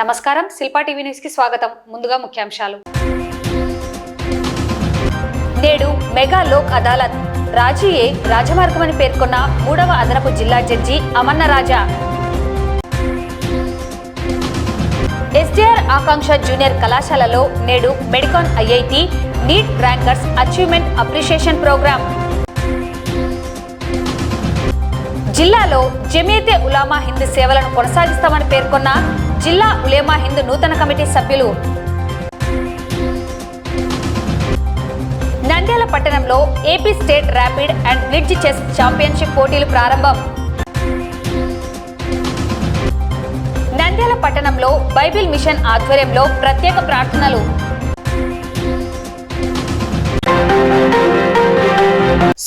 నమస్కారం, Shilpa TV news కి స్వాగతం. ముందుగా ముఖ్యాంశాలు. నేడు మెగా లోక్ అదాలత్ రాజీయే రాజమార్గమని పేర్కొన్న 3వ అదనపు జిల్లా judge Amanna Raja. SDR Akanksha junior కళాశాలలో నేడు Medicon IIT NEET rankers achievement appreciation program. జిల్లాలో జమియతే ఉలామా హింద్ సేవలను కొనసాగిస్తామని పేర్కొన్న జిల్లా ఉలేమా హింద్ నూతన కమిటీ సభ్యులు. నంద్యాల పట్టణంలో AP state rapid and bridge chess championship పోటీలు ప్రారంభం. నంద్యాల పట్టణంలో బైబిల్ మిషన్ ఆధ్వర్యంలో ప్రత్యేక ప్రార్థనలు.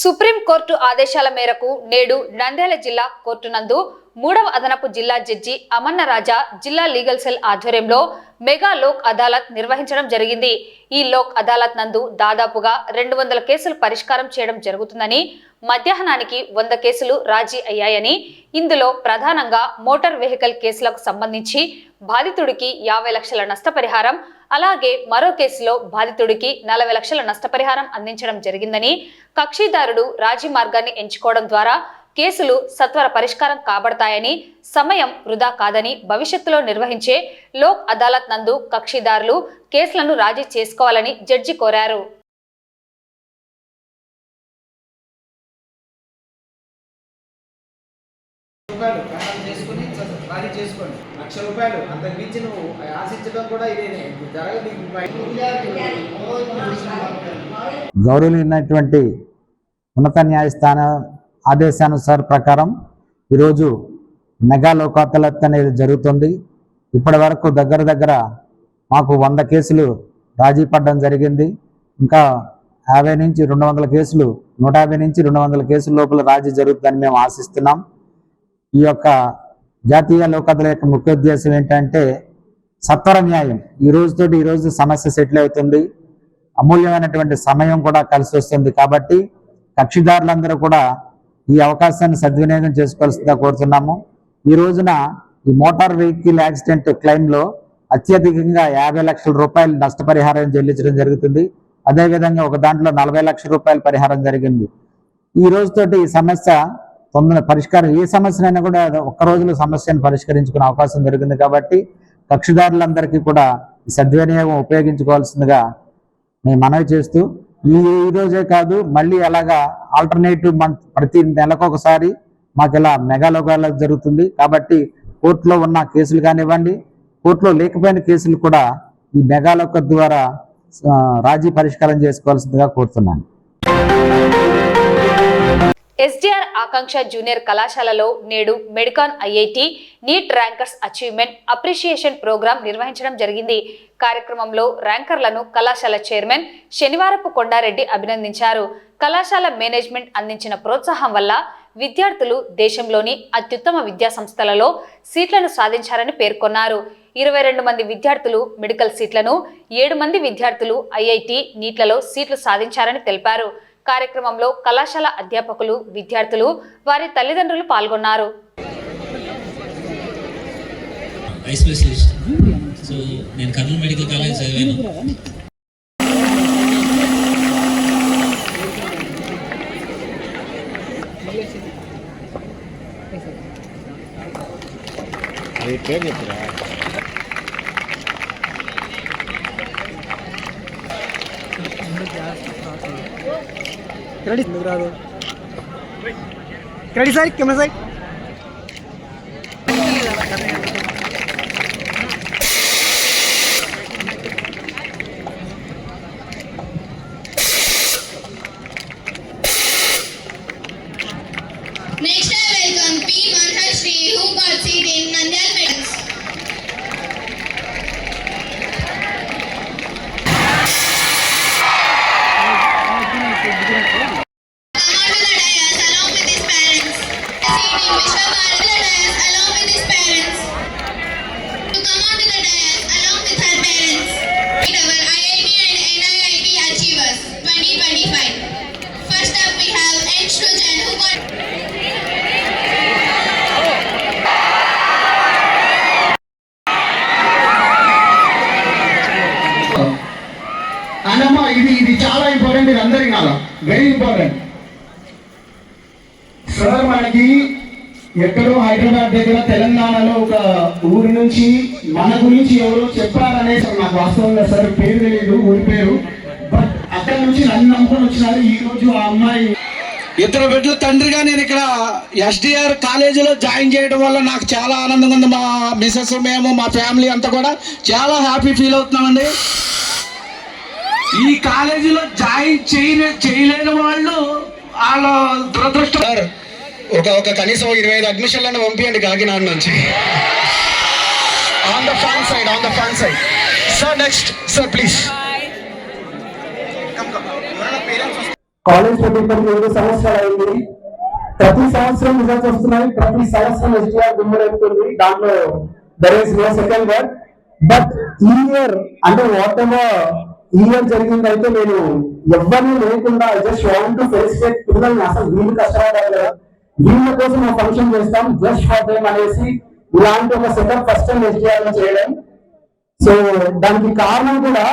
సుప్రీంకోర్టు ఆదేశాల మేరకు నేడు నంద్యాల జిల్లా కోర్టు నందు 3వ అదనపు జిల్లా జడ్జి అమన్న రాజా జిల్లా లీగల్ సెల్ ఆధ్వర్యంలో మెగా లోక్ అదాలత్ నిర్వహించడం జరిగింది. ఈ లోక్ అదాలత్ నందు దాదాపుగా 200 కేసులు పరిష్కారం చేయడం జరుగుతుందని, మధ్యాహ్నానికి 100 కేసులు రాజీ అయ్యాయని, ఇందులో ప్రధానంగా మోటార్ వెహికల్ కేసులకు సంబంధించి బాధితుడికి 50 లక్షల నష్టపరిహారం, అలాగే మరో కేసులో బాధితుడికి 40 లక్షల నష్టపరిహారం అందించడం జరిగిందని, కక్షిదారుడు రాజీ మార్గాన్ని ఎంచుకోవడం ద్వారా కేసులు సత్వర పరిష్కారం కాబడతాయని, సమయం వృధా కాదని భవిష్యత్తులో నిర్వహించే లోక్ అదాలత్ నందు కక్షిదారులు కేసులను రాజీ చేసుకోవాలని జడ్జి కోరారు. గౌరవనీయమైనటువంటి ఉన్నత న్యాయస్థానం ఆదేశానుసార ప్రకారం ఈరోజు మెగా లోక్ అదాలత్ అనేది జరుగుతుంది. ఇప్పటి వరకు దగ్గర మాకు 100 కేసులు రాజీ పడడం జరిగింది. ఇంకా 50 నుంచి 200 కేసులు 150 నుంచి 200 కేసుల లోపల రాజీ జరుగుతుందని మేము ఆశిస్తున్నాం. ఈ యొక్క జాతీయ లోక్ అదాలత్ యొక్క ముఖ్య ఉద్దేశం ఏంటంటే సత్వర న్యాయం. ఈరోజు సమస్య సెటిల్ అవుతుంది. అమూల్యమైనటువంటి సమయం కూడా కలిసి వస్తుంది. కాబట్టి కక్షిదారులందరూ కూడా ఈ అవకాశాన్ని సద్వినియోగం చేసుకోవాల్సిందిగా కోరుతున్నాము. ఈ రోజున ఈ మోటార్ వెహికల్ యాక్సిడెంట్ క్లెయిమ్లో అత్యధికంగా 50 లక్షల రూపాయలు నష్టపరిహారం చెల్లించడం జరుగుతుంది. అదేవిధంగా ఒక దాంట్లో 40 లక్షల రూపాయల పరిహారం జరిగింది. ఈ రోజుతోటి ఈ సమస్య పరిష్కారం, ఏ సమస్యనైనా కూడా ఒక్క రోజులో సమస్యను పరిష్కరించుకునే అవకాశం దొరికింది. కాబట్టి కక్షిదారులందరికీ కూడా ఈ సద్వినియోగం ఉపయోగించుకోవాల్సిందిగా నేను మనవి చేస్తూ, ఈ రోజే కాదు మళ్ళీ అలాగా ఆల్టర్నేటివ్ మంత్ ప్రతి నెలకు ఒకసారి మాకు ఇలా మెగా లోక్ అదాలత్ జరుగుతుంది. కాబట్టి కోర్టులో ఉన్న కేసులు కానివ్వండి, కోర్టులో లేకపోయిన కేసులు కూడా ఈ మెగా లోక్ ద్వారా రాజీ పరిష్కారం చేసుకోవాల్సిందిగా కోరుతున్నాను. ఎస్డీఆర్ ఆకాంక్ష జూనియర్ కళాశాలలో నేడు Medicon IIT NEET rankers achievement appreciation program నిర్వహించడం జరిగింది. కార్యక్రమంలో ర్యాంకర్లను కళాశాల చైర్మన్ శనివారపు కొండారెడ్డి అభినందించారు. కళాశాల మేనేజ్మెంట్ అందించిన ప్రోత్సాహం వల్ల విద్యార్థులు దేశంలోని అత్యుత్తమ విద్యా సంస్థలలో సీట్లను సాధించారని పేర్కొన్నారు. 22 మంది విద్యార్థులు మెడికల్ సీట్లను, 7 మంది విద్యార్థులు ఐఐటి నీట్లలో సీట్లు సాధించారని తెలిపారు. కార్యక్రమంలో కళాశాల అధ్యాపకులు, విద్యార్థులు, వారి తల్లిదండ్రులు పాల్గొన్నారు. నేను కర్నూలు మెడికల్ కాలేజ్ చదివాను. Ready sir, camera side. Next I welcome P. Manhasri who got seat in Nandyal Medals. Along with his parents. ఇది చాలా ఇంపార్టెంట్, ఇది అందరికి కాదా, వెరీ ఇంపార్టెంట్. సార్ మనకి ఎక్కడో హైదరాబాద్ దగ్గర తెలంగాణలో ఒక ఊరి నుంచి మన గురించి ఎవరో చెప్పారనే సార్, నాకు వాస్తవంగా సార్ పేరు తెలియదు ఊరి పేరు, బట్ అక్కడ నుంచి నన్ను నమ్ముకొని వచ్చినారు. ఈ రోజు ఆ అమ్మాయి ఇద్దరు బిడ్డల తండ్రిగా నేను ఇక్కడ ఎస్డిఆర్ కాలేజీలో జాయిన్ చేయడం వల్ల నాకు చాలా ఆనందంగా ఉంది. మా మిసెస్, మేము, మా ఫ్యామిలీ అంతా కూడా చాలా హ్యాపీ ఫీల్ అవుతున్నామండి. ఈ కాలేజీలో జాయిన్ చేయలేని వాళ్ళు వాళ్ళ దురదృష్టం. ఒక కనీసం 25 అడ్మిషన్లను పంపించండి కాకినాడ నుంచి. On the fun side sir. Next sir please. College పెట్టినప్పటికి 7 సంవత్సరాలు అయింది. ప్రతి సంవత్సరం రిజల్ట్స్ వస్తున్నాయి, ప్రతి సంవత్సరం ఎస్డిఆర్ గుమ్మడవుతుంది. దాంట్లో there is no second word. But ఈ ఇయర్ అంటే వాట్ ఎవర్ ఈ ఇయర్ జరిగింది అయితే నేను ఎవరిని లేకుండా జస్ట్ వాంట్ టు ఫెలిసిటేట్ పిల్లల్ని. అసలు వీళ్ళు కష్టపడాలి కదా, వీళ్ళ కోసం ఒక ఫంక్షన్ చేస్తాం జస్ట్ ఫర్ దెమ్ అనేసి ఇలాంటి ఒక సెటప్ ఫస్ట్ టైం ఎస్డిఆర్ లో చేయడం. సో దానికి కారణం కూడా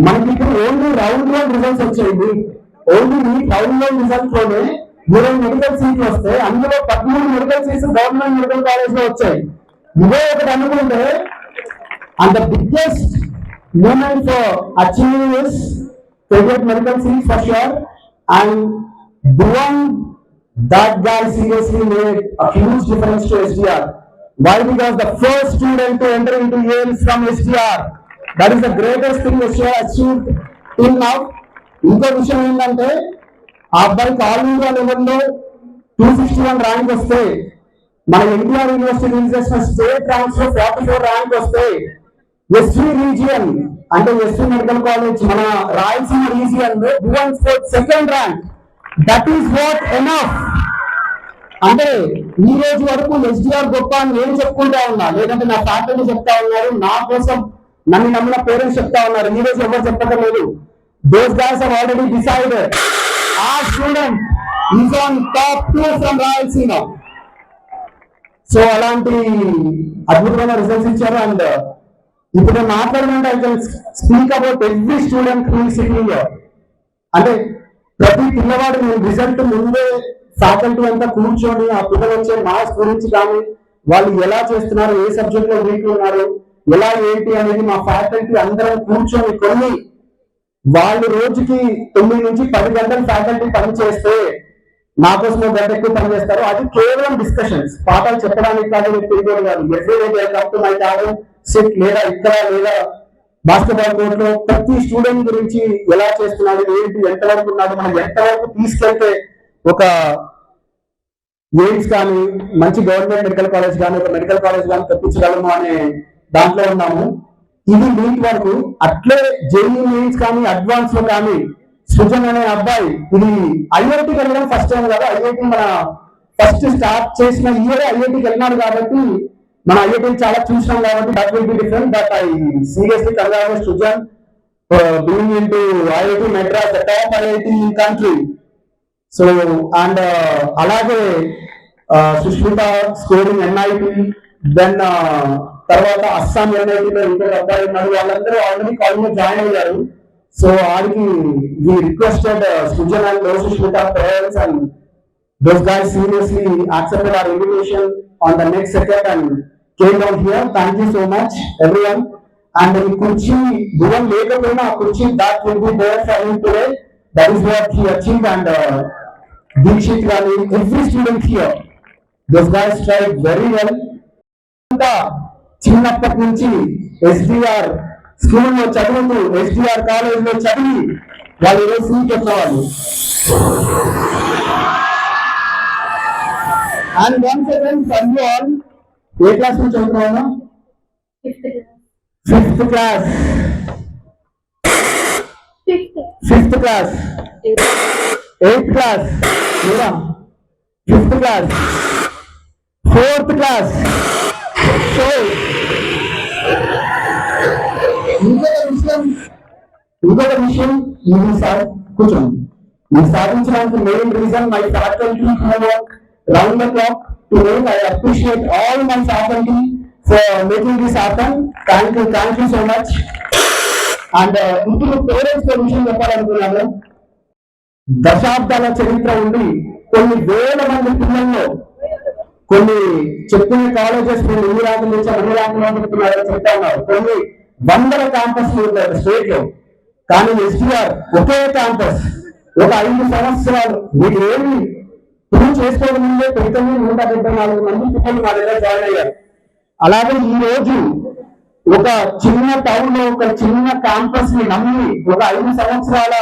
మనకి ఇప్పుడు ఓన్లీ రౌండ్ 1 రిజల్ట్స్ వచ్చాయి. ఓన్లీ రౌండ్ 1 రిజల్ట్స్ లోనే 20 మెడికల్ సీట్లు వస్తాయి. అందులో 13 medical seats government medical college లో వచ్చాయి. ఇదే ఒకటి అనుకుంటే and the biggest moment for achieving this to get medical seats for sure, and Bhuvan, that guy seriously made a huge difference to SDR. Why? Because the first student to enter into Yale from SDR. That is the greatest thing SDR achieved till now. ఇంకో విషయం ఏంటంటే ఆ అబ్బాయికి all India లెవెల్లో 261 rank వస్తే, మన NTR university release చేసిన state ranks లో 44 ర్యాంక్ వస్తే, ఎస్వి రీజియన్ అంటే ఎస్వి మెడికల్ కాలేజ్ మన రాయలసీమ రీజియన్ లో Bhuvan score second rank. That is what enough. అంటే ఈ రోజు వరకు ఎస్డిఆర్ గొప్ప అని నేను చెప్పుకుంటా ఉన్నా, లేదంటే నా ఫ్యాకల్టీ చెప్తా ఉన్నారు, నా కోసం నన్ను నమ్మిన పేరెంట్స్ చెప్తా ఉన్నారు. ఈ రోజు ఎవరు చెప్పడం లేదు. Those guys have already decided our student is on top 2 from Rayalaseema. So అలాంటి అద్భుతమైన రిజల్ట్స్ ఇచ్చారు. అండ్ ఇప్పుడు మాట్లాడమంటే I can speak about every student who is sitting here. అంటే ప్రతి పిల్లవాడు నేను రిజల్ట్ ముందే ఫ్యాకల్టీ అంతా కూర్చొని ఆ పిల్లలు వచ్చే మార్క్స్ గురించి కానీ వాళ్ళు ఎలా చేస్తున్నారు, ఏ సబ్జెక్ట్ లో వీక్ ఉన్నారు, ఎలా ఏంటి అనేది మా ఫ్యాకల్టీ అందరం కూర్చొని కొన్ని వాళ్ళు రోజుకి 9 నుంచి 10 గంటలు ఫ్యాకల్టీ పని చేస్తే నా కోసం ఒక గంట ఎక్కువ పని చేస్తారు. అది కేవలం డిస్కషన్స్, పాఠాలు చెప్పడానికి కాదు, తిరిగేది కాదు. Every day come to my cabin SIT లేదా ఇక్కడ లేదా బాస్కెట్బాల్ కోర్ట్ లో ప్రతి స్టూడెంట్ గురించి ఎలా చేస్తున్నాడు, ఏంటి, ఎంతవరకు ఉన్నాడు, మనం ఎంతవరకు తీసుకెళ్తే ఒక ఎయిమ్స్ కానీ మంచి గవర్నమెంట్ మెడికల్ కాలేజ్ కానీ ఒక మెడికల్ కాలేజ్ కానీ తెప్పించగలము అనే దాంట్లో ఉన్నాము. ఇది నీట్ వరకు. అట్లే జేఈ మెయిన్స్ కానీ అడ్వాన్స్ లో కానీ సృజన్ అనే అబ్బాయి ఇది ఐఐటికి వెళ్ళడం ఫస్ట్ టైం కదా. ఐఐటి మన ఫస్ట్ స్టార్ట్ చేసిన ఇయర్ ఐఐటికి వెళ్ళినాడు కాబట్టి మన ఐఐటి చాలా చూసినాం కాబట్టి that will be different. But I seriously congratulate Srujan being into IIT Madras, the top IIT in country. So and అలాగే సుష్మిత స్కోరింగ్ ఎన్ఐటి, దెన్ తర్వాత అస్సాం ఎన్ఐటిలో ఇంకొక అబ్బాయి ఉన్నాడు. వాళ్ళందరూ ఆల్రెడీ కాలేజ్ లో జాయిన్ అయ్యారు. సో వారికి we requested Srujan and Sushmita parents and those guys seriously accepted our invitation on the next second and came down here. Thank you so much everyone. And the Kuchi Bhuvan later on Kuchi that will be there for him today. That is what he achieved. And Dikshit Rani, every student here, those guys tried very well. చిన్నప్పటి నుంచి SDR school లో చదువుతూ SDR college లో చదివి వాళ్ళు ఈరోజు seat వచ్చేవాళ్ళు. And once again for you all, A class నుంచి చదువుతున్నావు? 5th class. 5th class. 8th class. లేదా 5th class. 4th class. So ఇంకొక విషయం ఇది సార్ కూర్చోండి. ఇది సాధించడానికి main reason my faculty round the clock today. I appreciate all my faculty for making this happen. Thank you so much. And ఇప్పుడు parents విషయం చెప్పాలనుకున్నాను. దశాబ్దాల చరిత్ర ఉండి కొన్ని వేల మంది పిల్లల్లో కొన్ని చెప్పిన కాలేజెస్ కొన్ని ఇన్ని ర్యాంకులు నుంచి అన్ని ర్యాంకులు అందుతున్నారని చెప్తా ఉన్నారు. కొన్ని వందల క్యాంపస్లు ఉంటారు స్టేట్ లో, కానీ ఎస్టీఆర్ ఒకే క్యాంపస్ ఒక 5 సంవత్సరాలు మీకు ఏమి ప్రూవ్ చేసుకోవడం ముందే 174 మంది పిల్లలు మా దగ్గర జాయిన్ అయ్యారు. అలాగే ఈ రోజు ఒక చిన్న టౌన్ లో ఒక చిన్న క్యాంపస్ ని నమ్మి ఒక 5 సంవత్సరాల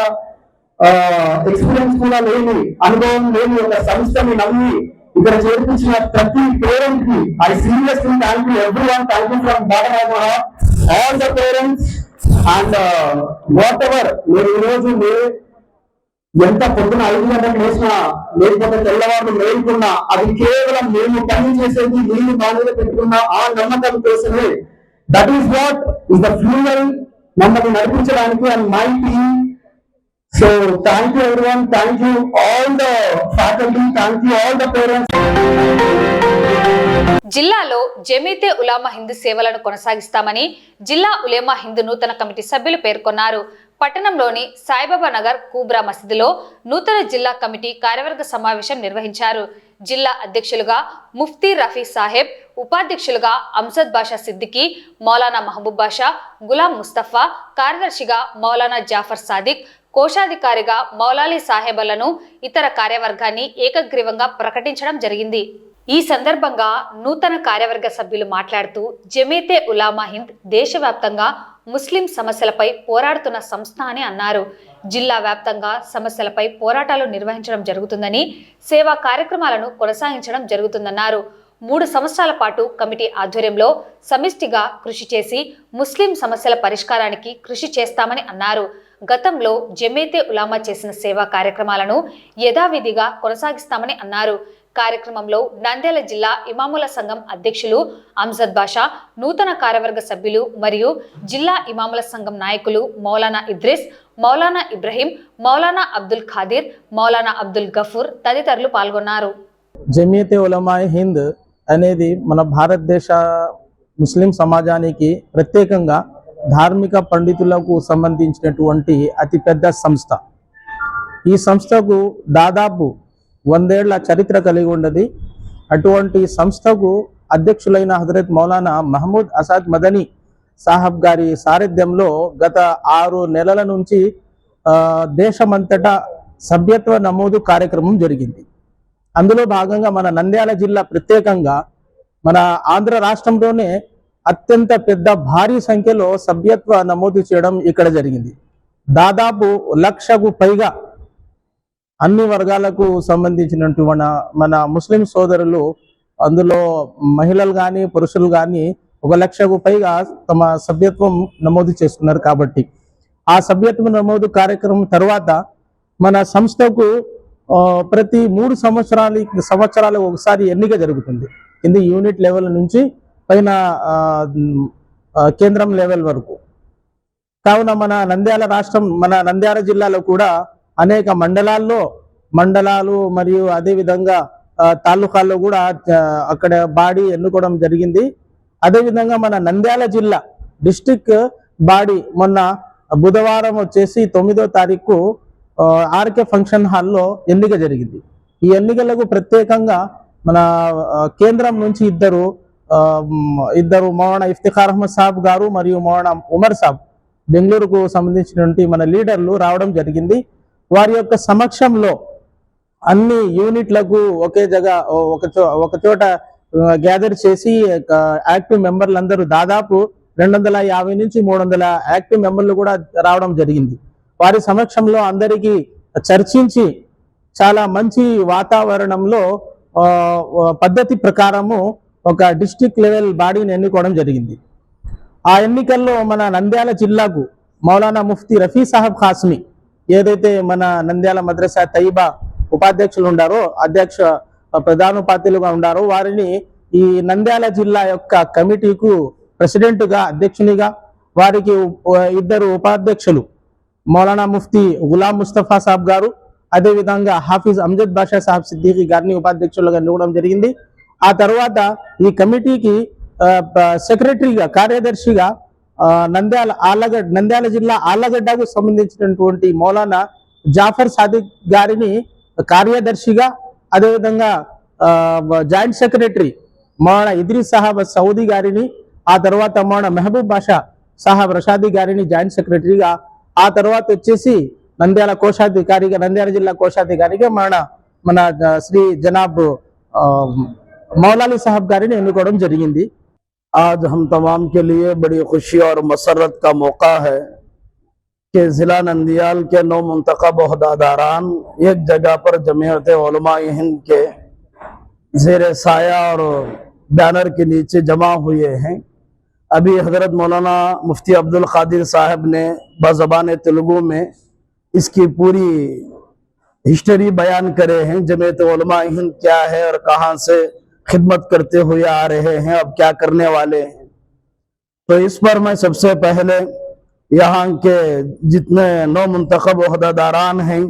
ఎక్స్పీరియన్స్ కూడా లేని అనుభవం లేని ఒక సంస్థని నమ్మి ఇక్కడ చేర్పించిన ప్రతి పేరెంట్ కి I seriously thank you everyone. Thank you from bottom of my heart all the parents. And what ever మీరు ఈ రోజు ఎంత పొద్దున 5 గంటలకు వేసినా లేకపోతే తెల్లవారు మేలుకున్నా అది కేవలం మేము పని చేసేది నీళ్లు బాగా పెట్టుకున్న ఆ నమ్మకం కోసమే. That is what is the fuel మమ్మల్ని నడిపించడానికి and my team. So thank you everyone, thank you all the faculty, thank you all the parents. జిల్లాలో జమీతే ఉలామా హిందూ సేవలను కొనసాగిస్తామని జిల్లా ఉలేమా హిందూ నూతన కమిటీ సభ్యులు పేర్కొన్నారు. పట్టణంలోని సాయిబాబా నగర్ కూబ్రా మసీదులో నూతన జిల్లా కమిటీ కార్యవర్గ సమావేశం నిర్వహించారు. జిల్లా అధ్యక్షులుగా ముఫ్తీ రఫీ సాహెబ్, ఉపాధ్యక్షులుగా అంసద్ బాషా సిద్దికి, మౌలానా మహబూబ్ బాషా, గులాం ముస్తఫా, కార్యదర్శిగా మౌలానా జాఫర్ సాదిక్, కోశాధికారిగా మౌలాలి సాహెబలను ఇతర కార్యవర్గాన్ని ఏకగ్రీవంగా ప్రకటించడం జరిగింది. ఈ సందర్భంగా నూతన కార్యవర్గ సభ్యులు మాట్లాడుతూ జమీతే ఉలామా హింద్ దేశవ్యాప్తంగా ముస్లిం సమస్యలపై పోరాడుతున్న సంస్థ అని అన్నారు. జిల్లా వ్యాప్తంగా సమస్యలపై పోరాటాలు నిర్వహించడం జరుగుతుందని, సేవా కార్యక్రమాలను కొనసాగించడం జరుగుతుందన్నారు. 3 సంవత్సరాల పాటు కమిటీ ఆధ్వర్యంలో సమిష్టిగా కృషి చేసి ముస్లిం సమస్యల పరిష్కారానికి కృషి చేస్తామని అన్నారు. గతంలో జమీతే ఉలామా చేసిన సేవా కార్యక్రమాలను యథావిధిగా కొనసాగిస్తామని అన్నారు. కార్యక్రమంలో నంద్యాల జిల్లా ఇమాముల సంఘం అధ్యక్షులు అంజద్ బాషా, నూతన కార్యవర్గ సభ్యులు మరియు జిల్లా ఇమాముల సంఘం నాయకులు మౌలానా ఇద్రిస్, మౌలానా ఇబ్రహీం, మౌలానా అబ్దుల్ ఖాదిర్, మౌలానా అబ్దుల్ గఫూర్ తదితరులు పాల్గొన్నారు. జమీయతే ఉలమా హింద్ అనేది మన భారతదేశ ముస్లిం సమాజానికి ప్రత్యేకంగా ధార్మిక పండితులకు సంబంధించినటువంటి అతిపెద్ద సంస్థ. ఈ సంస్థకు దాదాపు 100 ఏళ్ల చరిత్ర కలిగి ఉన్నది. అటువంటి సంస్థకు అధ్యక్షులైన హజరత్ మౌలానా మహమూద్ అసాద్ మదనీ సాహబ్ గారి సారథ్యంలో గత 6 నెలల నుంచి దేశమంతటా సభ్యత్వ నమోదు కార్యక్రమం జరిగింది. అందులో భాగంగా మన నంద్యాల జిల్లా ప్రత్యేకంగా మన ఆంధ్ర రాష్ట్రంలోనే అత్యంత పెద్ద భారీ సంఖ్యలో సభ్యత్వ నమోదు చేయడం ఇక్కడ జరిగింది. దాదాపు 1,00,000కు పైగా అన్ని వర్గాలకు సంబంధించినటువంటి మన ముస్లిం సోదరులు, అందులో మహిళలు కానీ పురుషులు కానీ 1,00,000కు పైగా తమ సభ్యత్వం నమోదు చేసుకున్నారు. కాబట్టి ఆ సభ్యత్వ నమోదు కార్యక్రమం తర్వాత మన సంస్థకు ప్రతి 3 సంవత్సరాలకు ఒకసారి ఎన్నిక జరుగుతుంది. కింది యూనిట్ లెవెల్ నుంచి పైన కేంద్రం లెవెల్ వరకు. కావున మన నంద్యాల జిల్లాలో కూడా అనేక మండలాలు మరియు అదేవిధంగా తాలూకాల్లో కూడా అక్కడ బాడీ ఎన్నుకోవడం జరిగింది. అదేవిధంగా మన నంద్యాల జిల్లా డిస్ట్రిక్ట్ బాడీ మొన్న బుధవారం వచ్చేసి 9వ తారీఖు ఆర్కే ఫంక్షన్ హాల్లో ఎన్నిక జరిగింది. ఈ ఎన్నికలకు ప్రత్యేకంగా మన కేంద్రం నుంచి ఇద్దరు మౌలానా ఇఫ్తిఖార్ అహ్మద్ సాబ్ గారు మరియు మౌలానా ఉమర్ సాబ్ బెంగళూరుకు సంబంధించినటువంటి మన లీడర్లు రావడం జరిగింది. వారి యొక్క సమక్షంలో అన్ని యూనిట్లకు ఒక చోట గ్యాదర్ చేసి యాక్టివ్ మెంబర్లందరూ దాదాపు 250 నుంచి 300 యాక్టివ్ మెంబర్లు కూడా రావడం జరిగింది. వారి సమక్షంలో అందరికీ చర్చించి చాలా మంచి వాతావరణంలో పద్ధతి ప్రకారము ఒక డిస్ట్రిక్ట్ లెవెల్ బాడీని ఎన్నుకోవడం జరిగింది. ఆ ఎన్నికల్లో మన నంద్యాల జిల్లాకు మౌలానా ముఫ్తీ రఫీ సాహబ్ ఖాస్మి, ఏదైతే మన నంద్యాల మద్రసా తయ్యిబా ఉపాధ్యక్షులు ఉండారో, ప్రధానోపాధ్యాయులుగా ఉండారో, వారిని ఈ నంద్యాల జిల్లా యొక్క కమిటీకు ప్రెసిడెంట్గా, అధ్యక్షునిగా, వారికి 2 ఉపాధ్యక్షులు మౌలానా ముఫ్తీ గులాం ముస్తఫా సాబ్ గారు, అదేవిధంగా హాఫీజ్ అంజద్ బాషా సాహబ్ సిద్దికి గారిని ఉపాధ్యక్షులుగా ఎన్నుకోవడం జరిగింది. ఆ తర్వాత ఈ కమిటీకి సెక్రటరీగా, కార్యదర్శిగా నంద్యాల జిల్లా ఆళ్లగడ్డకు సంబంధించినటువంటి మౌలానా జాఫర్ సాదిక్ గారిని కార్యదర్శిగా, అదేవిధంగా జాయింట్ సెక్రటరీ మౌలానా ఇద్రీస్ సాహబ్ సౌదీ గారిని, ఆ తర్వాత మౌలానా మెహబూబ్ బాషా సాహబ్ రషాదీ గారిని జాయింట్ సెక్రటరీగా, ఆ తర్వాత వచ్చేసి నంద్యాల కోశాధికారిగా, నంద్యాల జిల్లా కోశాధికారిగా మన శ్రీ జనాబ్ మౌలాలి సాహబ్ గారిని ఎన్నుకోవడం జరిగింది. आज हम तमाम के लिए बड़ी खुशी और मसरत का मौका है कि ज़िला नंदियाल के 9 मुंतखब ओहदेदारान एक जगह पर जमीयत उलमाए हिंद के ज़ेर साया और बैनर के नीचे जमा हुए हैं। अभी हज़रत मौलाना मुफ्ती अब्दुल कादिर साहब ने बज़बान तेलुगु में इसकी पूरी हिस्ट्री बयान करे हैं, जमीयत उलमाए हिंद क्या है और कहाँ से खिदमत करते हुए आ रहे हैं, अब क्या करने वाले हैं। तो इस पर मैं सबसे पहले यहाँ के जितने 9 मुंतखब ओहदेदारान हैं,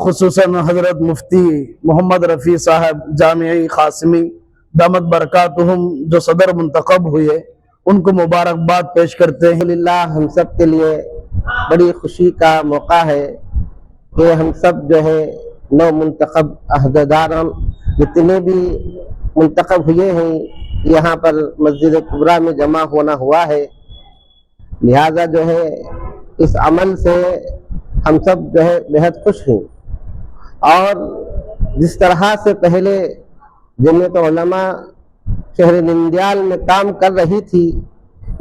खुसूसन हजरत मुफ्ती मोहम्मद रफ़ी साहब जामिई क़ासिमी दामत बरकातुहुम जो सदर मुंतखब हुए, उनको मुबारकबाद पेश करते हैं। अल्हम्दुलिल्लाह हम सब के लिए बड़ी खुशी का मौका है कि हम सब जो है 9 मुंतखब अहदेदारान जितने भी मुंतखब हुए हैं यहाँ पर मस्जिद कुबरा में जमा होना हुआ है। लिहाजा जो है इस अमल से हम सब जो है बेहद खुश हैं। और जिस तरह से पहले जमीयत उलमा शहर नंदियाल में काम कर रही थी,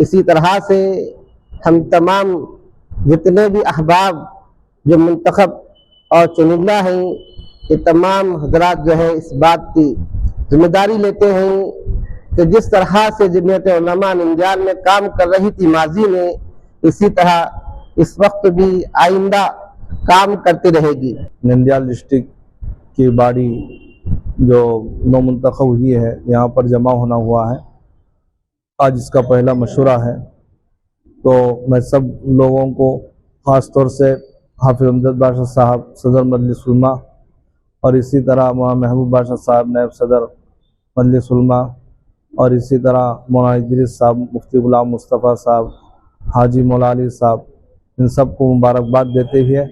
इसी तरह से हम तमाम जितने भी अहबाब जो मुंतखब और चुनिंदा हैं, ये तमाम हजरात जो है इस बात की जिम्मेदारी लेते हैं कि जिस तरह से जमीयत उलमा नंदियाल में काम कर रही थी माजी में, इसी तरह इस वक्त भी आइंदा काम करती रहेगी। नंदियाल डिस्ट्रिक्ट की बाड़ी जो 9 मुंतखब हुई है यहाँ पर जमा होना हुआ है। आज इसका पहला मशवरा है, तो मैं सब लोगों को ख़ास तौर से हाफिज़ अमजद बाशा साहब सदर मजलिस उलमा और इसी तरह मौलाना महबूब बाशा साहब नायब सदर मजलिस उलमा और इसी तरह मौलाना इद्रीस साहब, मुफ्ती गुलाम मुस्तफ़ा साहब, हाजी मौलाली साहब, इन सबको मुबारकबाद देते हुए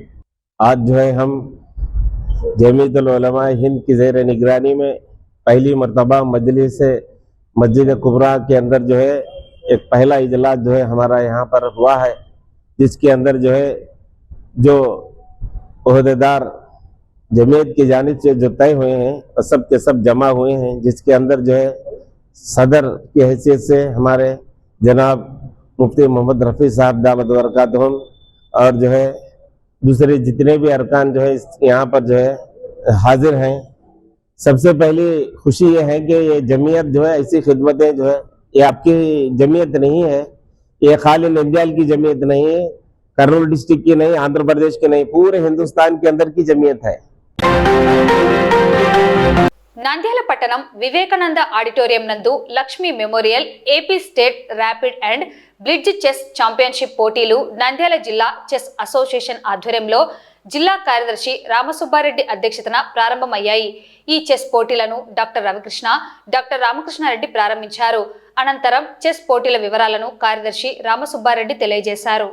आज जो है हम जमीयत उलमा हिंद की ज़ेर निगरानी में पहली मरतबा मस्जिद कुबरा के अंदर जो है एक पहला इजलास जो है हमारा यहाँ पर हुआ है, जिसके अंदर जो है जो ओहदेदार जमीयत की जानिब से जो तय हुए हैं और सब के सब जमा हुए हैं, जिसके अंदर जो है सदर की हैसियत से हमारे जनाब मुफ्ती मोहम्मद रफ़ी साहब दामत बरकातुहुम और जो है दूसरे जितने भी अरकान जो है यहाँ पर जो है हाजिर हैं। सबसे पहली खुशी ये है कि ये जमीयत जो है ऐसी खिदमतें जो है ये आपकी जमीयत नहीं है, ये खाली नंदियाल की जमीयत नहीं है, कर्नूल डिस्ट्रिक्ट की नहीं, आंध्र प्रदेश की नहीं, पूरे हिंदुस्तान के अंदर की जमीयत है। నంద్యాల పట్టణం వివేకానంద ఆడిటోరియం నందు Lakshmi memorial AP state rapid and blitz chess championship పోటీలు నంద్యాల జిల్లా చెస్ అసోసియేషన్ ఆధ్వర్యంలో జిల్లా కార్యదర్శి రామసుబ్బారెడ్డి అధ్యక్షతన ప్రారంభమయ్యాయి. ఈ చెస్ పోటీలను డాక్టర్ రామకృష్ణారెడ్డి ప్రారంభించారు. అనంతరం చెస్ పోటీల వివరాలను కార్యదర్శి రామసుబ్బారెడ్డి తెలియజేశారు.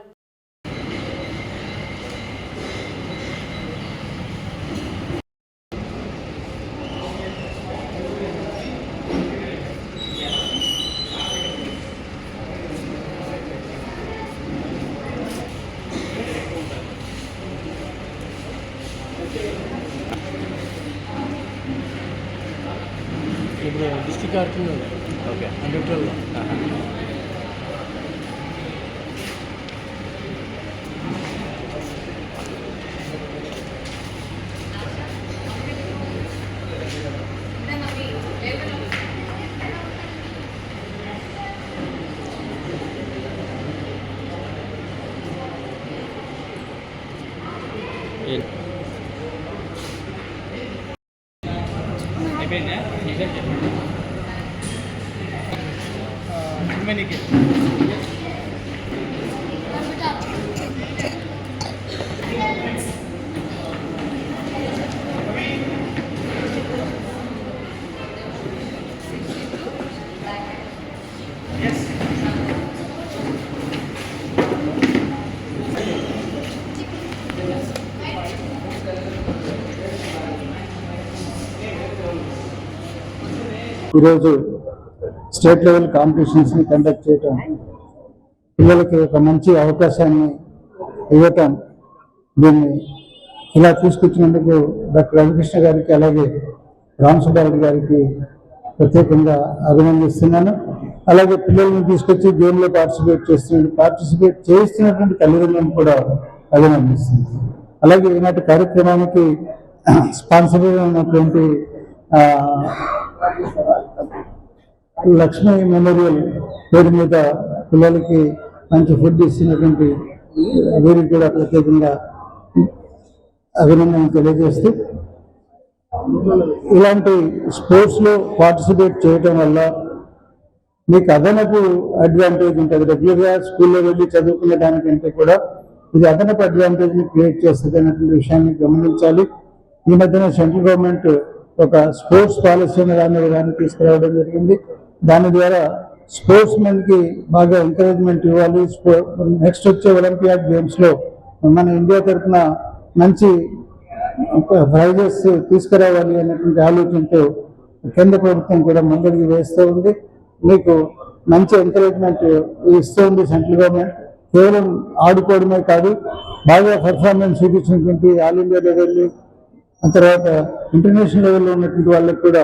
డిస్ట్రిక్ట్ ఆడుతుంది. ఓకే, న్యూట్రల్లో ఈరోజు స్టేట్ లెవెల్ కాంపిటీషన్స్ని కండక్ట్ చేయటం, పిల్లలకి ఒక మంచి అవకాశాన్ని ఇవ్వటం, దీన్ని ఇలా తీసుకొచ్చినందుకు డాక్టర్ రవికృష్ణ గారికి అలాగే రామసుబ్బారెడ్డి గారికి ప్రత్యేకంగా అభినందిస్తున్నాను. అలాగే పిల్లల్ని తీసుకొచ్చి గేమ్లో పార్టిసిపేట్ చేస్తున్నటువంటి తల్లిదండ్రులను కూడా అభినందిస్తున్నాను. అలాగే ఈనాటి కార్యక్రమానికి స్పాన్సర్ అయినటువంటి లక్ష్మీ మెమోరియల్ పేరు మీద పిల్లలకి మంచి ఫుడ్ ఇస్తున్నటువంటి వీరికి కూడా ప్రత్యేకంగా అభినందన తెలియజేస్తూ, ఇలాంటి స్పోర్ట్స్లో పార్టిసిపేట్ చేయటం వల్ల మీకు అదనపు అడ్వాంటేజ్ ఉంటుంది. రెగ్యులర్గా స్కూల్లో వెళ్ళి చదువుకునే దానికంటే కూడా ఇది అదనపు అడ్వాంటేజ్ని క్రియేట్ చేస్తుంది అన్నటువంటి విషయాన్ని గమనించాలి. ఈ మధ్యన సెంట్రల్ గవర్నమెంట్ ఒక స్పోర్ట్స్ పాలసీ అనే దాన్ని తీసుకురావడం జరిగింది. దాని ద్వారా స్పోర్ట్స్ మెన్కి బాగా ఎంకరేజ్మెంట్ ఇవ్వాలి. నెక్స్ట్ వచ్చే ఒలింపియాడ్ గేమ్స్లో మన ఇండియా తరఫున మంచి ప్రైజెస్ తీసుకురావాలి అనేటువంటి ఆలోచనతో కేంద్ర ప్రభుత్వం కూడా ముందడుగు వేస్తూ ఉంది. మీకు మంచి ఎంకరేజ్మెంట్ ఇస్తూ ఉంది సెంట్రల్ గవర్నమెంట్. కేవలం ఆడుకోవడమే కాదు, బాగా పర్ఫార్మెన్స్ చూపించినటువంటి ఆల్ ఇండియా లెవెల్, ఆ తర్వాత ఇంటర్నేషనల్ లెవెల్లో ఉన్నటువంటి వాళ్ళకి కూడా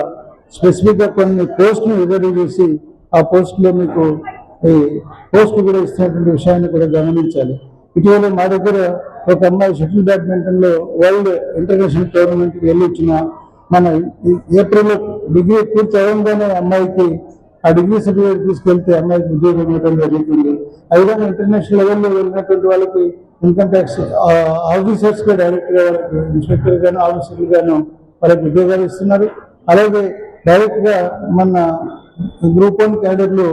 స్పెసిఫిక్గా కొన్ని పోస్టులు రిజర్వ్ చేసి ఆ పోస్టులో మీకు ఈ పోస్టులు కూడా ఇస్తున్నటువంటి విషయాన్ని కూడా గమనించాలి. ఇటీవల మా దగ్గర ఒక అమ్మాయి షటిల్ బ్యాడ్మింటన్లో వరల్డ్ ఇంటర్నేషనల్ టోర్నమెంట్కి వెళ్ళి వచ్చిన మన ఏప్రిల్లో డిగ్రీ పూర్తి అవ్వగానే అమ్మాయికి ఆ డిగ్రీ సర్టిఫికేట్ తీసుకెళ్తే అమ్మాయికి ఉద్యోగం ఇవ్వడం జరుగుతుంది. అయినా ఇంటర్నేషనల్ లెవెల్లో వెళ్ళినటువంటి వాళ్ళకి ఇన్కమ్ ట్యాక్స్ ఆఫీసర్స్గా డైరెక్ట్గా వాళ్ళకి ఇన్స్పెక్టర్ గాను ఆఫీసర్లు గాను వాళ్ళకి ఉద్యోగాలు ఇస్తున్నారు. అలాగే డైరెక్ట్గా మన గ్రూప్ 1 క్యాడర్లు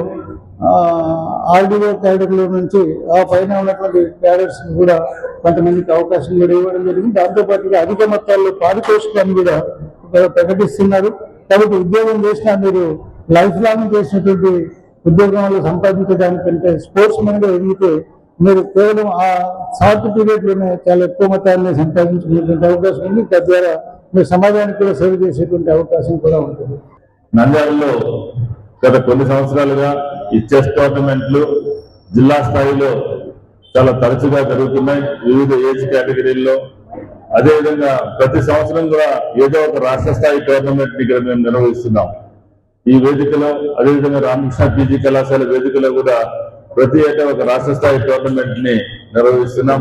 ఆర్డీఓ క్యాడర్లో నుంచి ఆ పైన ఉన్నటువంటి క్యాడర్స్ కూడా కొంతమందికి అవకాశం కూడా ఇవ్వడం జరిగింది. దాంతోపాటుగా అధిక మొత్తాల్లో పారితోషికాన్ని కూడా ప్రకటిస్తున్నారు. కాబట్టి ఉద్యోగం చేసినా మీరు లైఫ్ లాంగ్ చేసినటువంటి ఉద్యోగాలు సంపాదించడానికంటే స్పోర్ట్స్ మెన్గా ఎదిగితే మీరు కేవలం ఆ షార్ట్ పీరియడ్లోనే చాలా ఎక్కువ మొత్తాన్ని సంపాదించుకునేటువంటి అవకాశం ఉంది. తద్వారా మీరు సమాజానికి కూడా సేవ చేసేటువంటి అవకాశం కూడా ఉంటుంది. నంద్యాలలో గత కొన్ని సంవత్సరాలుగా ఈ చెస్ టోర్నమెంట్లు జిల్లా స్థాయిలో చాలా తరచుగా జరుగుతున్నాయి, వివిధ ఏజ్ కేటగిరీల్లో. అదేవిధంగా ప్రతి సంవత్సరం కూడా ఏదో ఒక రాష్ట్ర స్థాయి టోర్నమెంట్ ఇక్కడ మేము నిర్వహిస్తున్నాం. ఈ వేదికలో అదేవిధంగా రామకృష్ణ పీజీ కళాశాల వేదికలో కూడా ప్రతి ఏటా ఒక రాష్ట్ర స్థాయి టోర్నమెంట్ ని నిర్వహిస్తున్నాం.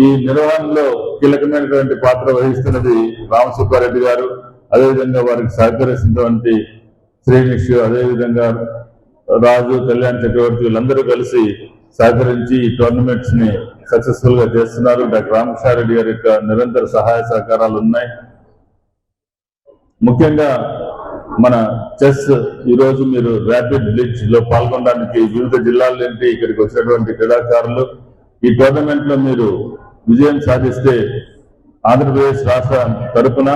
ఈ నిర్వహణలో కీలకమైనటువంటి పాత్ర వహిస్తున్నది రామసుబ్బారెడ్డి గారు, అదేవిధంగా వారికి సహకరిస్తున్నటువంటి శ్రీనిష్, అదేవిధంగా రాజు, కళ్యాణ్ చక్రవర్తి వీళ్ళందరూ కలిసి సహకరించి ఈ టోర్నమెంట్స్ ని సక్సెస్ఫుల్ గా చేస్తున్నారు. డాక్టర్ రామకృష్ణారెడ్డి గారి యొక్క నిరంతర సహాయ సహకారాలు ఉన్నాయి. ముఖ్యంగా మన చెస్ ఈరోజు మీరు ర్యాపిడ్ బ్లిట్జ్ లో పాల్గొనడానికి వివిధ జిల్లాల నుండి ఇక్కడికి వచ్చినటువంటి క్రీడాకారులు ఈ టోర్నమెంట్ లో మీరు విజయం సాధిస్తే ఆంధ్రప్రదేశ్ రాష్ట్ర తరఫున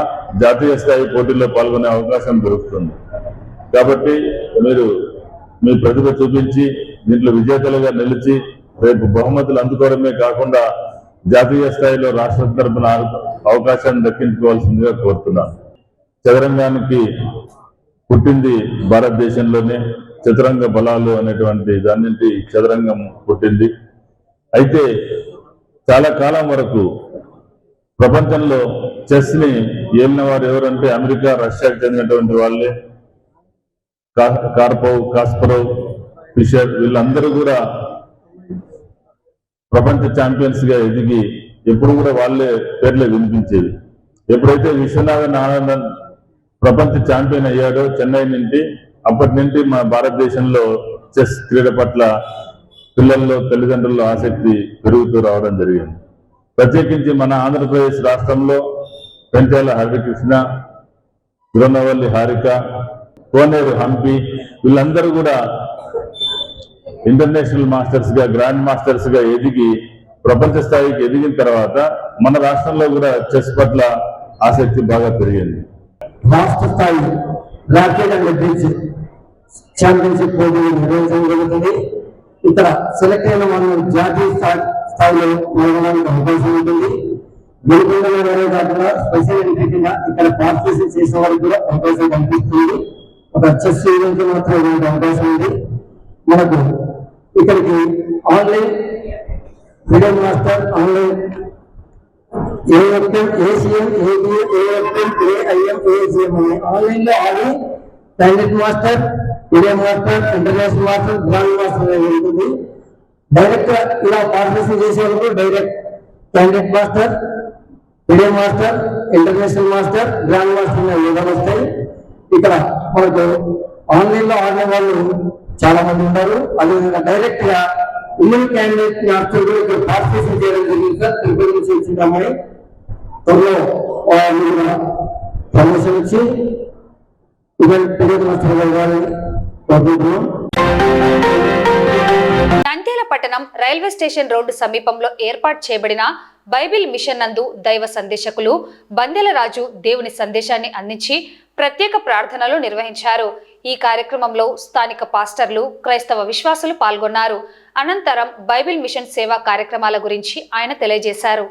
జాతీయ స్థాయి పోటీల్లో పాల్గొనే అవకాశం దొరుకుతుంది. కాబట్టి మీరు మీ ప్రతిభ చూపించి దీంట్లో విజేతలుగా నిలిచి రేపు బహుమతులు అందుకోవడమే కాకుండా జాతీయ స్థాయిలో రాష్ట్ర తరఫున అవకాశాన్ని దక్కించుకోవాల్సిందిగా కోరుతున్నాను. చదరంగానికి పుట్టింది భారతదేశంలోనే, చతురంగ బలాలు అనేటువంటి దాని నుంచి చదరంగం పుట్టింది. అయితే చాలా కాలం వరకు ప్రపంచంలో చెస్ ని ఏలిన వారు ఎవరంటే అమెరికా, రష్యాకి చెందినటువంటి వాళ్ళే. కార్పోవ్, కాస్పరోవ్, ఫిషర్ వీళ్ళందరూ కూడా ప్రపంచ ఛాంపియన్స్ గా ఎదిగి ఎప్పుడు కూడా వాళ్ళే పేర్లే వినిపించేది. ఎప్పుడైతే విశ్వనాథన్ ఆనందన్ ప్రపంచ ఛాంపియన్ అయ్యాడో చెన్నై నుండి, అప్పటి నుండి మన భారతదేశంలో చెస్ క్రీడ పట్ల పిల్లల్లో, తల్లిదండ్రుల్లో ఆసక్తి పెరుగుతూ రావడం జరిగింది. ప్రత్యేకించి మన ఆంధ్రప్రదేశ్ రాష్ట్రంలో పెంచాల హరికృష్ణ, గురనవల్లి హారిక, కోనేరు హంపి వీళ్ళందరూ కూడా ఇంటర్నేషనల్ మాస్టర్స్ గా, గ్రాండ్ మాస్టర్స్ గా ఎదిగి ప్రపంచ స్థాయికి ఎదిగిన తర్వాత మన రాష్ట్రంలో కూడా చెస్ పట్ల ఆసక్తి బాగా పెరిగింది. రాష్ట్ర స్థాయి ర్యాకెట్ అండ్ బ్రిడ్జ్ ఛాంపియన్షిప్ పోటీ నిర్వహించడం జరుగుతుంది. ఇక్కడ సెలెక్ట్ అయిన వాళ్ళు జాతీయ స్థాయిలో పాల్గొనడానికి అవకాశం ఉంటుంది. గెలుపొందడం కాకుండా స్పెషల్ ఎంట్రీ కింద ఇక్కడ పార్టిసిపేషన్ చేసే వారికి కూడా అవకాశం కల్పిస్తుంది. ఒక చెస్ ఈవెంట్ మాత్రం ఇలాంటి అవకాశం ఉంది మనకు. ఇక్కడికి online video master, online AFM, ACM, AFM, AIM, ACM అని ఆన్లైన్లో ఆడి candidate master, video master, international master, grand master అనేది ఉంటుంది. డైరెక్ట్ ఇలా పార్టిసిపేషన్ చేసేందుకు direct candidate master, video master, international master, grand master అనే విధాలు వస్తాయి. ఇక్కడ మనకు ఆన్లైన్ లో ఆడిన వాళ్ళు చాలా మంది ఉన్నారు. అదేవిధంగా డైరెక్ట్ గా ఉమెన్ క్యాండిడేట్ మాస్టర్ కూడా ఇక్కడ పార్టిసిపేషన్ చేయడం జరిగింది సార్. తిరుపతి నుంచి వచ్చిన అమ్మాయి త్వరలో ప్రమోషన్ ఇచ్చి ఉమెన్ క్యాండిడేట్ మాస్టర్ గారిని కోరుకుంటున్నాం. నంద్యాల పట్టణం రైల్వే స్టేషన్ రోడ్డు సమీపంలో ఏర్పాటు చేయబడిన బైబిల్ మిషన్ నందు దైవ సందేశకులు బందెల రాజు దేవుని సందేశాన్ని అందించి ప్రత్యేక ప్రార్థనలు నిర్వహించారు. ఈ కార్యక్రమంలో స్థానిక పాస్టర్లు, క్రైస్తవ విశ్వాసులు పాల్గొన్నారు. అనంతరం బైబిల్ మిషన్ సేవా కార్యక్రమాల గురించి ఆయన తెలియజేశారు.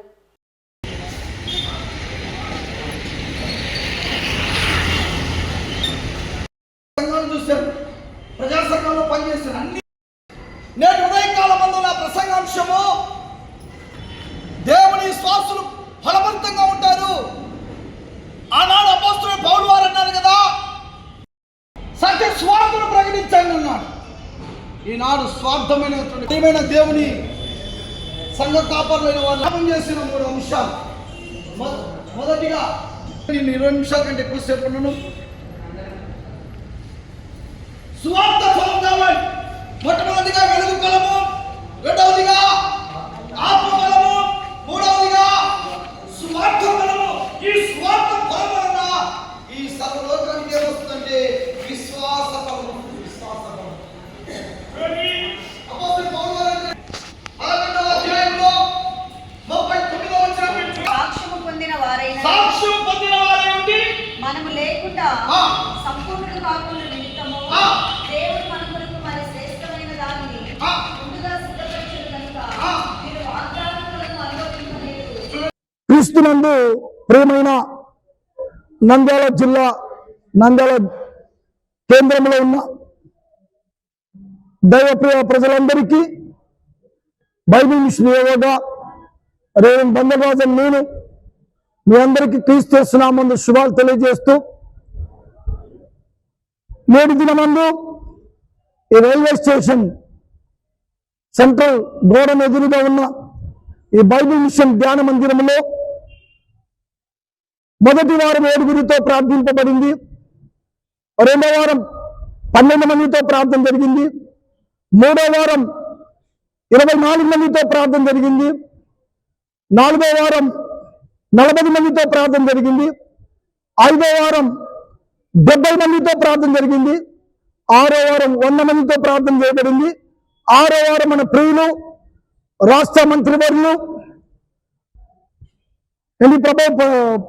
ప్రజా సంఘంలో పనిచేస్తున్న నేటి ఉదయకాల మందు నా ప్రసంగాంశము దేవుని విశ్వాసులు ఫలవంతంగా ఉంటారు. ఆనాడు అపోస్తలుడు పౌలు వారు అన్నారు కదా, సత్య స్వార్థను ప్రకటించండి అన్నాడు. ఈనాడు స్వార్థమైన దేవుని సంఘ కాపరులైన వారు లాభం చేసిన 3 అంశాలు. మొదటిగా నేను 20 నిమిషాల కంటే ఎక్కువసేపు ఉన్నాను. స్వార్థ ఫలం కావాలి. మొట్టమొదటిగా వెలుగు ఫలము, రెండవదిగా ఆత్మ ఫలము, మూడవదిగా స్వార్థ ఫలము. ఈ స్వార్థ ఫలం వలన ఈ సర్వలోకానికి ఏమొస్తుందంటే విశ్వాస ఫలము. విశ్వాస ఫలం అపోస్తలుడు పౌలు గారు 11వ అధ్యాయంలో 39వ వచనం సాక్ష్యము పొందిన వారైన మనము లేకుండా సంపూర్ణుడు కాకుండా నిమిత్తము దేవుడు మన కొరకు మరి శ్రేష్టమైన దానిని ముందుగా సిద్ధపరిచిన కనుక మీరు వాగ్దానములను అనుభవించలేదు. క్రీస్తునందు ప్రియమైన నంద్యాల జిల్లా నంద్యాల కేంద్రంలో ఉన్న దైవప్రియ ప్రజలందరికీ బైబిల్ మిషన్ యోగా రేవంత్ బందరాజన్ నేను మీ అందరికీ క్రీస్తు నామమున శుభాలు తెలియజేస్తూ, నేటి దినమందు ఈ రైల్వే స్టేషన్ సెంట్రల్ గోడన ఎదురుగా ఉన్న ఈ బైబిల్ మిషన్ ధ్యాన మందిరంలో మొదటి వారం 7 ప్రార్థింపబడింది. రెండో వారం 12 మందితో ప్రార్థన జరిగింది. మూడో వారం 24 మందితో ప్రార్థన జరిగింది. 4వ వారం 40 మందితో ప్రార్థన జరిగింది. 5వ వారం 70 మందితో ప్రార్థన జరిగింది. 6వ వారం 100 మందితో ప్రార్థన చేయబడింది. 6వ వారం మన ప్రియులు రాష్ట్ర మంత్రివర్యులు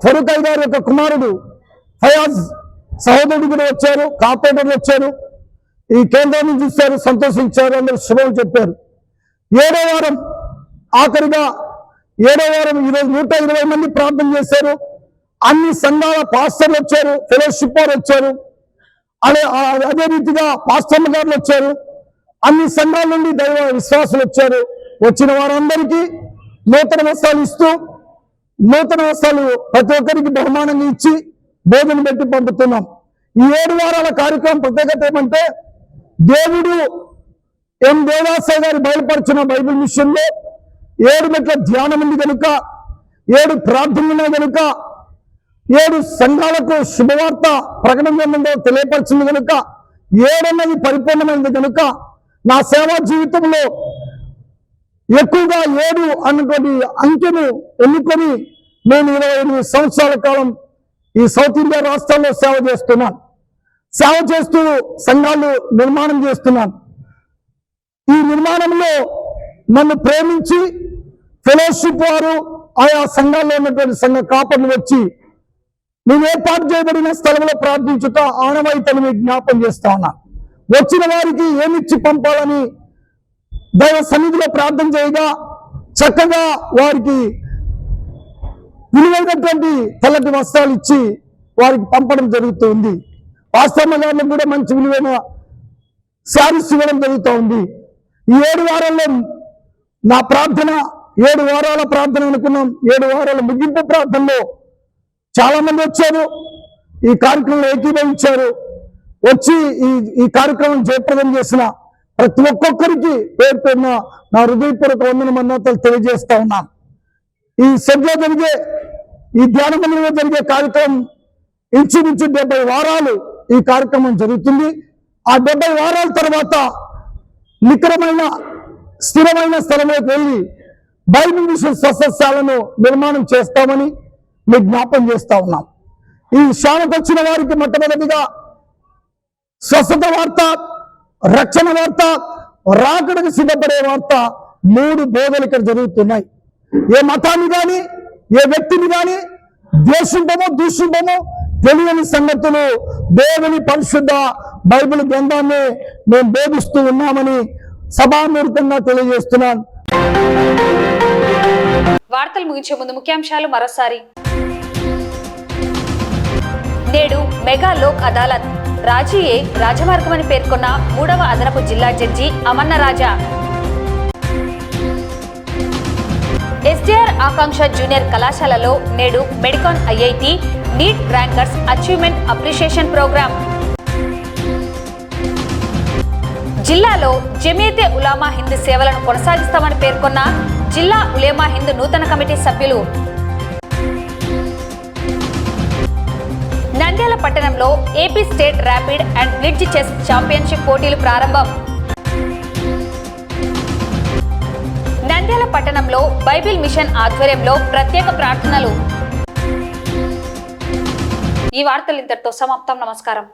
ఫరూక్ గారి యొక్క కుమారుడు ఫయాజ్ సహోదరుడు కూడా వచ్చారు, కార్పొరేటర్లు వచ్చారు, ఈ కేంద్రాన్ని చూశారు, సంతోషించారు, అందరూ శుభం చెప్పారు. 7వ వారం ఆఖరిగా 7వ వారం ఈరోజు 120 మంది ప్రార్థన చేశారు. అన్ని సంఘాల పాస్టర్లు వచ్చారు, ఫెలోషిప్ వారు వచ్చారు, అదే రీతిగా పాస్టర్ల గారులు వచ్చారు, అన్ని సంఘాల నుండి దైవ విశ్వాసులు వచ్చారు. వచ్చిన వారందరికీ నూతన వస్త్రాలు ఇస్తూ, నూతన వస్త్రాలు ప్రతి ఒక్కరికి బహుమానంగా ఇచ్చి భోజనం పెట్టి పంపుతున్నాం. ఈ 7 వారాల కార్యక్రమం ప్రత్యేకత ఏమంటే, దేవుడు దేవాసాయ గారు బయలుపరిచిన బైబిల్ మిషన్లో 7 మెట్ల ధ్యానం ఉంది కనుక, 7 ప్రార్థనలు కనుక, 7 సంఘాలకు శుభవార్త ప్రకటన తెలియపరిచింది కనుక, 7 అన్నది పరిపూర్ణమైనది కనుక, నా సేవా జీవితంలో ఎక్కువగా 7 అన్నటువంటి అంకెను ఎన్నుకొని నేను 28 సంవత్సరాల కాలం ఈ సౌత్ ఇండియా రాష్ట్రాల్లో సేవ చేస్తున్నాను. సేవ చేస్తూ సంఘాలు నిర్మాణం చేస్తున్నాను. ఈ నిర్మాణంలో నన్ను ప్రేమించి ఫెలోషిప్ వారు ఆయా సంఘాల్లో ఉన్నటువంటి సంఘ కాపర్లు వచ్చి నేను ఏర్పాటు చేయబడిన స్థలంలో ప్రార్థించుట ఆనవాయితీని జ్ఞాపం చేస్తా ఉన్నాను. వచ్చిన వారికి ఏమిచ్చి పంపాలని దైవ సన్నిధిలో ప్రార్థన చేయగా చక్కగా వారికి విలువైనటువంటి తెల్లటి వస్త్రాలు ఇచ్చి వారికి పంపడం జరుగుతుంది. పాస్టమ్మ గారిని కూడా మంచి విలువైన శారీస్ ఇవ్వడం జరుగుతూ ఉంది. ఈ 7 వారాల్లో నా ప్రార్థన 7 వారాల ప్రార్థన అనుకున్నాం. 7 వారాల ముగింపు ప్రార్థనలో చాలా మంది వచ్చారు, ఈ కార్యక్రమంలో ఏకీభవించారు. వచ్చి ఈ కార్యక్రమం జయప్రదం చేసిన ప్రతి ఒక్కొక్కరికి పేరు పేరున నా హృదయపూర్వక వందనమన్నతలు తెలియజేస్తా ఉన్నాను. ఈ సభలో జరిగే ఈ ధ్యాన మందిరంలో జరిగే కార్యక్రమం ఇంచుమించు 70 వారాలు ఈ కార్యక్రమం జరుగుతుంది. ఆ 70 వారాల తర్వాత నికరమైన స్థిరమైన స్థలంలోకి వెళ్ళి బైబిల్ మిషన్ స్వస్థశాలను నిర్మాణం చేస్తామని మీకు జ్ఞాపం చేస్తా ఉన్నాం. ఈ శాలకు వచ్చిన వారికి మొట్టమొదటిగా స్వస్థత వార్త, రక్షణ వార్త, రాకడకు సిద్ధపడే వార్త 3 బోధలు ఇక్కడ జరుగుతున్నాయి. ఏ మతాన్ని కానీ ఏ వ్యక్తిని కానీ ద్వేషింపమో దూషింపమో తెలియని సంగతులు దేవుని పరిశుద్ధ బైబిల్ గ్రంథాన్ని మేము బోధిస్తూ ఉన్నామని సభామూర్తంగా తెలియజేస్తున్నాను. వార్తలు ముగించే ముందు ముఖ్యాంశాలు మరోసారి. నేడు మెగా లోక్ అదాలత్, రాజీయే రాజమార్గమని పేర్కొన్న 3వ అదనపు జిల్లా judge Amanna Raja. SDR Akanksha junior కళాశాలలో నేడు Medicon IIT NEET rankers achievement appreciation program. జిల్లాలో జమియతే ఉలామా హింద్ సేవలను కొనసాగిస్తామని పేర్కొన్న జిల్లా ఉలేమా హింద్ నూతన కమిటీ సభ్యులు. నంద్యాల పట్టణంలో AP state rapid and blitz chess championship పోటీలు ప్రారంభం. నంద్యాల పట్టణంలో బైబిల్ మిషన్ ఆధ్వర్యంలో ప్రత్యేక ప్రార్థనలు. ఈ వార్తలు ఇంతటితో సమాప్తం. నమస్కారం.